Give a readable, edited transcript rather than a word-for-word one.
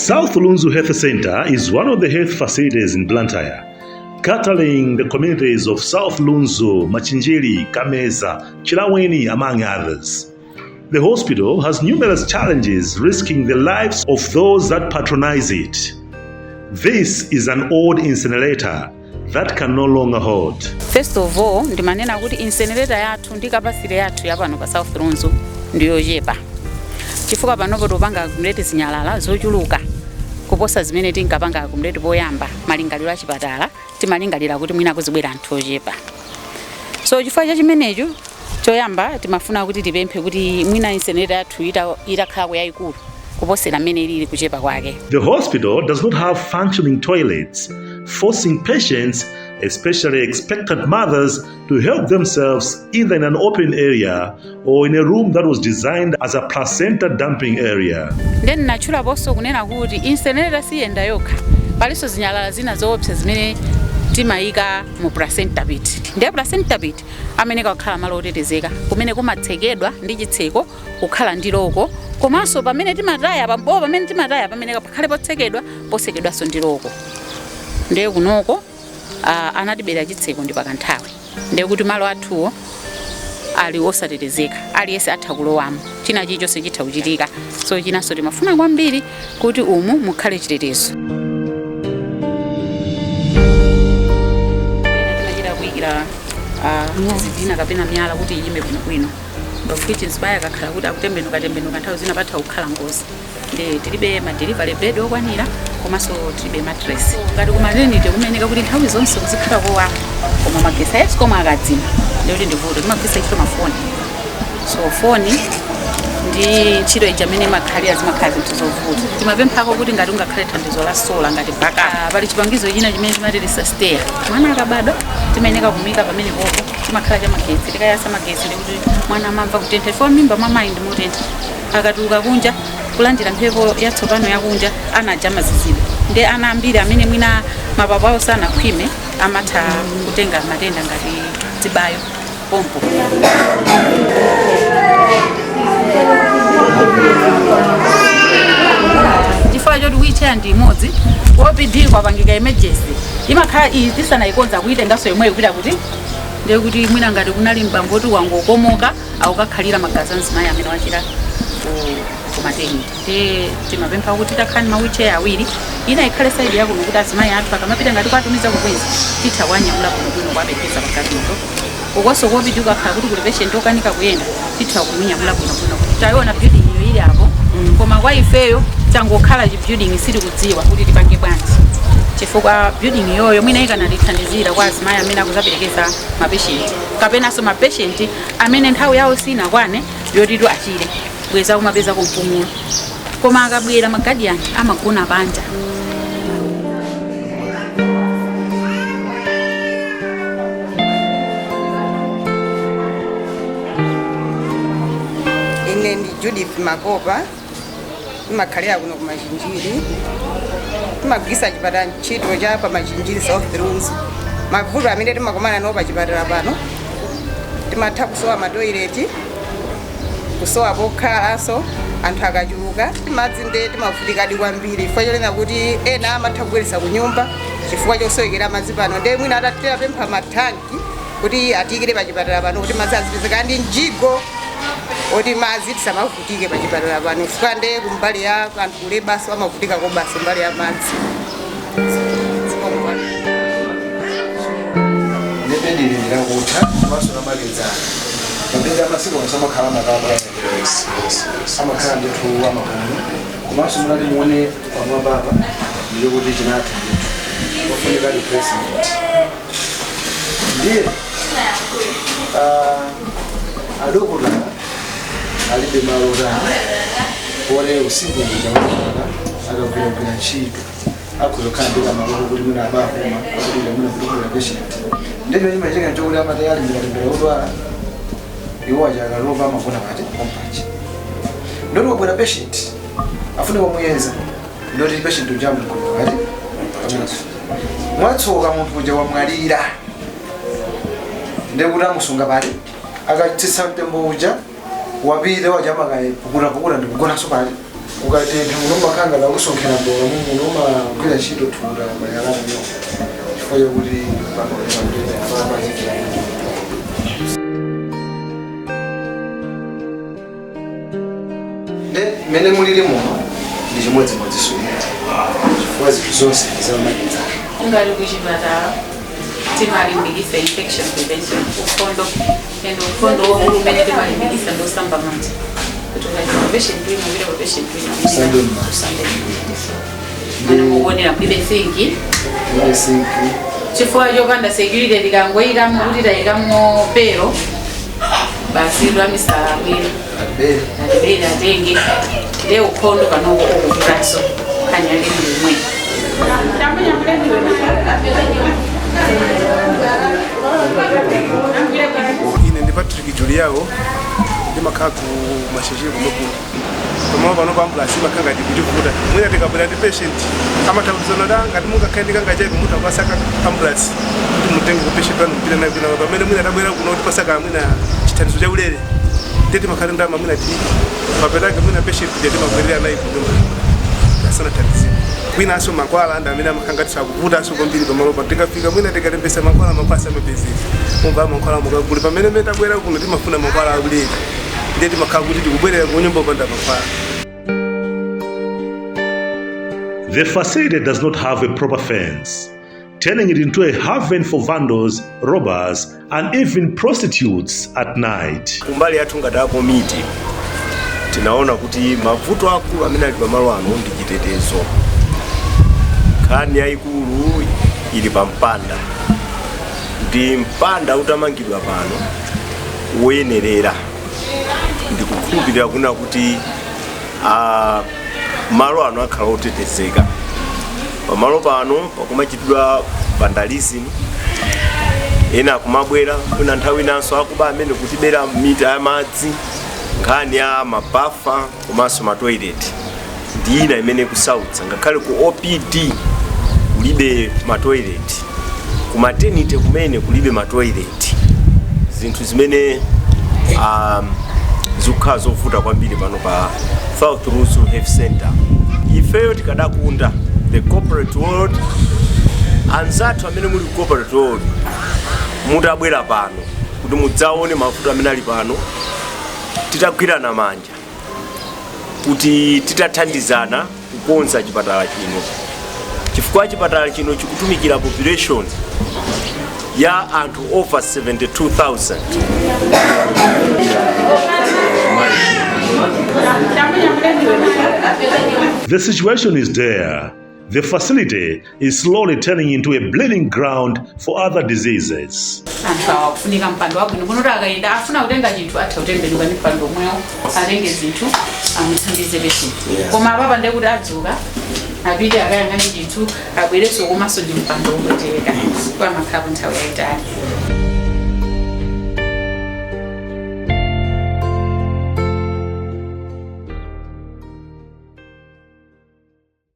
South Lunzu Health Center is one of the health facilities in Blantyre, catering the communities of South Lunzu, Machinjiri, Kameza, Chilaweni, among others. The hospital has numerous challenges risking the lives of those that patronize it. This is an old incinerator that can no longer hold. First of all, ndimanena kuti incinerator yathu ndi capacity yathu yapano pa South Lunzu ndiyo yepa. Chifukwa panopo topanga kumuleti zinyalala zochuluka kuposa zimene tinkapanga kumuleti poyamba malingaliro a chipatala timalingalira kuti mwina kuzibwera anthu ochepa. So chifukwa cha chimenecho choyamba timafuna kuti tipemphe kuti mwina incinerator yathu itakhala yayikulu kuposera mmene ilili kuchepa kwake. The hospital does not have functioning toilets, forcing patients, especially expectant mothers, to help themselves either in an open area or in a room that was designed as a placenta dumping area. Then nachula boso kunena kuti incinerator siyenda yokha. Paliso zinyalala zina zoopsa zimene timayika mu placenta pit. Ndiye placenta pit amene kakhala malo otetezeka kumene kumatsekedwa ndi chitseko kukhala ndiloko. Komanso pamene timataya pamene kakhale potsekedwanso ndiloko. Ndiye kunoko anatibera chitseko ndi pakanthawi. Ndiye kuti malo athuwo ali osatetezeka, aliyense atha kulowamo. China chilichonse chitha kuchitika. So chinanso timafuna kwambiri kuti umu mukhale chitetezo. Timachita kuyikira zidina kapena miyala kuti iyime bwinobwino. Which inspire kakhala kuti akutembenuka nthawi zina patha kukhala ngozi. Tilibe ma delivery bed okwanira komanso tilibe mattress. Ngati ku maternity kumeneka kuti nthawi zonse kuzikhala kowa koma magesi ayesikomo akadzima ndikuti ndivuto timagwisa ntchito mafoni. So foni ndi ntchito ija amene makhalira zimakhala zinthu zovuta. Timapemphako kuti ngati ungakhale thandizo la sola ngati backup. Pali chipangizo china chimene timati resuscitate. Mwana akabadwa timayeneka kumika pamene popo timakhala cha magetsi tikayasa magetsi ndikuti mwana amamva kutentha chifukwa mimba mwa mayi ndi motentha. Akatuluka kunja kulandira mphepo yatsopano yakunja anaja maziziro. Ndi ana ambiri amene mwina mapapu awo sanakhwime amatha kutenga matenda ngati zibayo pompo. Chifukwa choti wheelchair ndi imodzi OPD kwapangika emergency imakhala tisanayikonza kuyitenganso yomweyo kuita kuti ndiye kuti mwina ngati kunali mbambo oti wangokomoka akukakhalira magazi azimayi amene wachita ku maternity. Ndiye timapempha kuti takhani ma wheelchair awiri ina ikhale side yakuno kuti azimayi athu akamapita ngati kwatumiza kukweza titha kuwanyamula bwinobwino kwapepesa pagazipo. Kokonso kopiti ukakhala kuti kuli patient okanika kuyenda titha kumunyamula bwinobwino. Tayiona building iyo ili apo koma kwa ifeyo tangokhala building sili kudziwa kuti tipange bwanji. Chifukwa building yoyo mwina ikanatithandizira kwa azimayi amene akuzaperekeza mapatient kapenanso mapatient amene nthawi yawo sinakwane yoti achire bweza kumapeza kumpumulo koma akabwera magadiani amagona panja. Ine ndi Judith Makopa imakhalira kuno ku Machinjiri. Timagwisa chipatala ntchito cha pa Machinjiri South Lunzu. Mavuto amene timakumana nawo pa chipatala pano timatha kusowa matoileti, kusowa pokhalanso anthu akachuluka. Madzi nde timavutikadi kwambiri chifukwa chonena kuti ena amatha kubweretsa ku nyumba chifukwa chosowekera madzi pano. Ndiye mwina atatipempha mathanki kuti atiyikire pa chipatala pano kuti madzi azipezeka ndi mjigo oti madzi tisamavutike pa chipatala pano chifukwa ndiye kumbali ya anthu kulebaso amavutika kobaso mbali ya madzi. Ndipendile ndakutha maso nabagezana. Kapenda amasiku asamakhala makabwa. Amakhala ndithu amakono. Komanso mulali muone pamwamba apa ndiyo kuti chinatha ndithu. Ofunika replacement. Ndiye adokula alibe malorana ore usiku njamana akagwira ntchito akuzokhandika maloro kuti muna abahuma kuti muna kudokula patient. Ndebe imacheka nchokuli amatayali ndikatembera udwala iwo ajakalova amagona pati pompachi. Ndoti wabwera patient afune wamuyeza ndoti patient ujamu mkono pati pamenaso mwatsoka munthu uja wamwalira ndekuti amusunga pati akachitisa mtembo uja wapite wajama kaye pukura ndikugonanso pali ukatentha unomakanga nakusonkhera mbola unomagwira ntchito thunda mayalana nyo chifukwa chokuti panoaazikira nde mmene mulili muno ndi chimodzimodzinso chifukwa zinthu zonse zamagetsa ungali kuchipatala timalimbikitsa infection prevention ukhondo and ukhondo umene timalimbikitsa ndosamba manja kuti ukachita patient wina upita pa patient wina mene mukuonera kulibe sinki chifukwa chopanda security tikangoyikamo kuti tayikamo pero basi lwamisala mwino atibere atenge le ukhondo kanoko okupitaso kanyale mlimwe ine ndi Patrick Juliao ndi makhala ku Machinjiri kumukulu pamwe pano pa ambulance makanga ndikuchivuta mwina tikabwera ndi patient amathauzana da ngati mungakhale kangachaiko munthu akasaka ambulance kuti mutenge ku patient wanu mpira nayo kuna pamene mwina tabwera kuno kuti pasaka mwina chithandizo cha ulere ndeti makhala ndama mwina ti papelanga mwina patient ndi mabwerera nayo kunyumba asana thandizo kwina aso mankwala anda amene amakhangatisa kuvuta aso kwambiri pamalopa tikafika mwina tikalembesa mankwala mapasa amapezeka umva mankwala mukagula pamene metabwera kuno timafuna mankwala aulere ndeti makhala kuti tikubwerera kunyumba upanda mankwala. The facility does not have a proper fence, turning it into a haven for vandals, robbers, and even prostitutes at night. Kumbali yathu ngati akomiti tinaona kuti mavuto akulu amene ali pamalo ano ndi chitetezo. Nkhani yayikulu ili pa mpanda. Ndi mpanda utamangidwa pano woyenerera. Ndikukhulupirira kuna kuti malo ano akhala otetezeka. Pamalo pano pakumachitidwa vandalism ena kumabwera kuna nthawi nanso akuba amene kutibera mita ya madzi nkhani ya mabafa komanso matoilet ndi ina imene kusautsa ngakhale ku OPD kulibe matoilet ku maternity kumene kulibe matoilet zinthu zimene zikukhala zovuta kwambiri pano pa South Lunzu Health Center. Ifeyo tikadakunda the corporate world anzathu amene muli corporate world mutabwera pano kuti mudzaone mavuto amene ali pano titagwirana manja kuti titathandizana kukonza chipatala chino chifukwa chipatala chino chikutumikira population ya anthu over 72,000. The situation is dire. The facility is slowly turning into a bleeding ground for other diseases. anthu awakufunika mpando wabwino kuti akaenda afuna kutenga chinthu atha kutembenuka ndi mpando omwewo atenge zinthu amuthandize patient koma apapa ndiye kuti adzuka apite akayang'ane chinthu abwerenso komanso ndi mpando omwetereka kwa makhala nthawi yayitali.